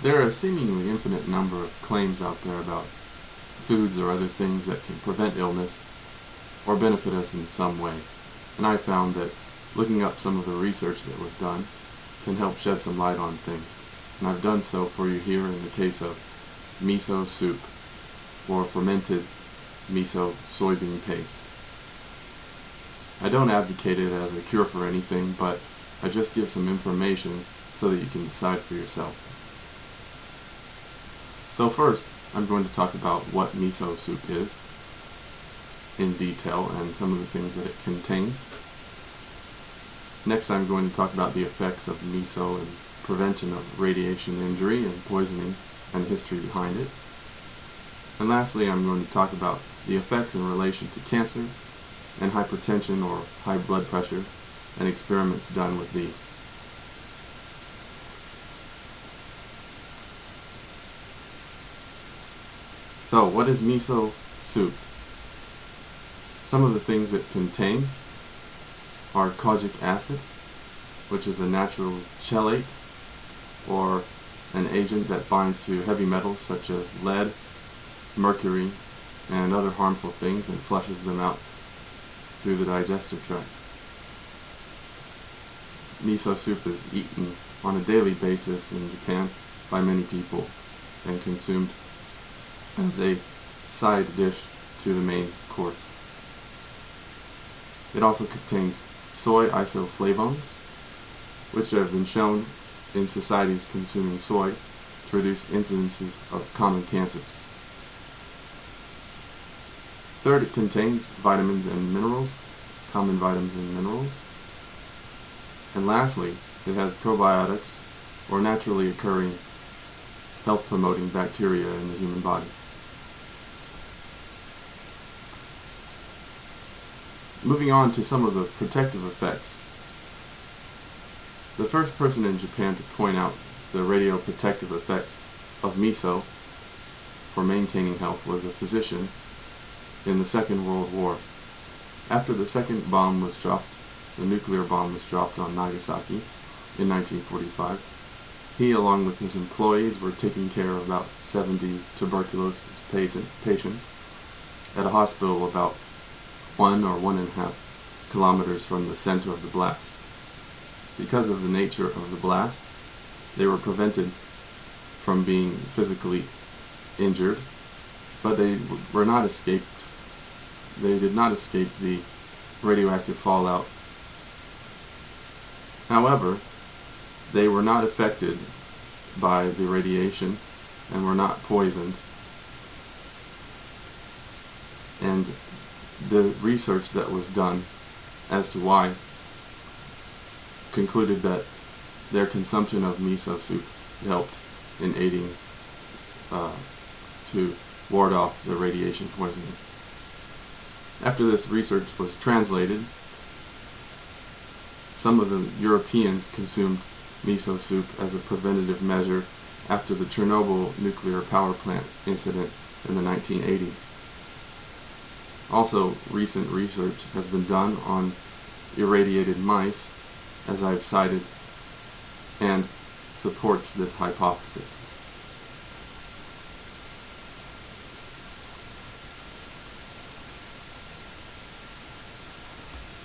There are a seemingly infinite number of claims out there about foods or other things that can prevent illness or benefit us in some way, and I found that looking up some of the research that was done can help shed some light on things, and I've done so for you here in the case of miso soup, or fermented miso soybean paste. I don't advocate it as a cure for anything, but I just give some information so that you can decide for yourself. So first, I'm going to talk about what miso soup is in detail and some of the things that it contains. Next, I'm going to talk about the effects of miso and prevention of radiation injury and poisoning and the history behind it. And lastly, I'm going to talk about the effects in relation to cancer and hypertension or high blood pressure and experiments done with these. So, what is miso soup? Some of the things it contains are kojic acid, which is a natural chelate or an agent that binds to heavy metals such as lead, mercury, and other harmful things and flushes them out through the digestive tract. Miso soup is eaten on a daily basis in Japan by many people and consumed as a side dish to the main course. It also contains soy isoflavones, which have been shown in societies consuming soy to reduce incidences of common cancers. Third, it contains vitamins and minerals, common vitamins and minerals. And lastly, it has probiotics, or naturally occurring health-promoting bacteria in the human body. Moving on to some of the protective effects. The first person in Japan to point out the radioprotective effects of miso for maintaining health was a physician in the Second World War. After the second bomb was dropped, the nuclear bomb was dropped on Nagasaki in 1945, he along with his employees were taking care of about 70 tuberculosis patients at a hospital about 1 or 1.5 kilometers from the center of the blast. Because of the nature of the blast, they were prevented from being physically injured, but they did not escape the radioactive fallout. However, they were not affected by the radiation and were not poisoned. And the research that was done as to why concluded that their consumption of miso soup helped in aiding to ward off the radiation poisoning. After this research was translated, some of the Europeans consumed miso soup as a preventative measure after the Chernobyl nuclear power plant incident in the 1980s. Also, recent research has been done on irradiated mice, as I've cited, and supports this hypothesis.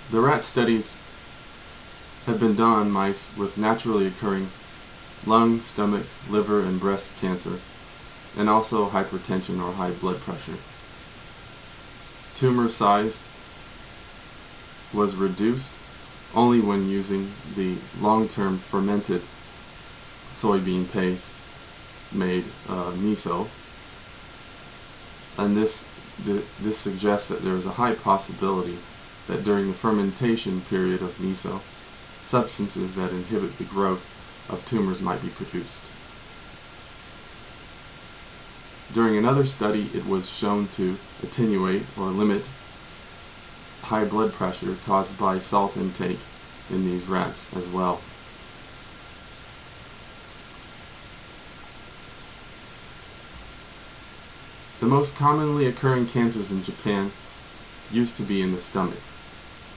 The rat studies have been done on mice with naturally occurring lung, stomach, liver, and breast cancer, and also hypertension or high blood pressure. Tumor size was reduced only when using the long-term fermented soybean paste made miso, and this suggests that there is a high possibility that during the fermentation period of miso, substances that inhibit the growth of tumors might be produced. During another study, it was shown to attenuate or limit high blood pressure caused by salt intake in these rats as well. The most commonly occurring cancers in Japan used to be in the stomach.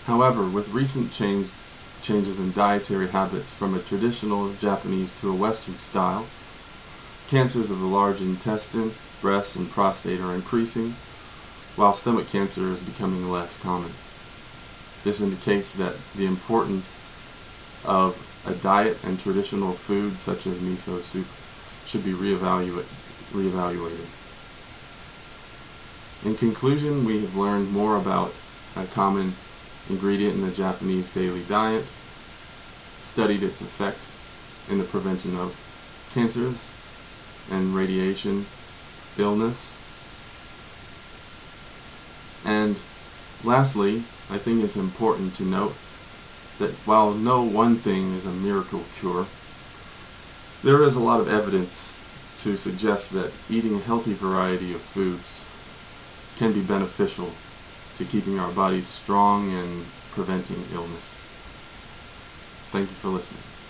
However, with recent changes in dietary habits from a traditional Japanese to a Western style, Cancers of the large intestine, breast, and prostate are increasing, while stomach cancer is becoming less common. This indicates that the importance of a diet and traditional food such as miso soup should be reevaluated. In conclusion, we have learned more about a common ingredient in the Japanese daily diet, studied its effect in the prevention of cancers and radiation illness. And lastly, I think it's important to note that while no one thing is a miracle cure, there is a lot of evidence to suggest that eating a healthy variety of foods can be beneficial to keeping our bodies strong and preventing illness. Thank you for listening.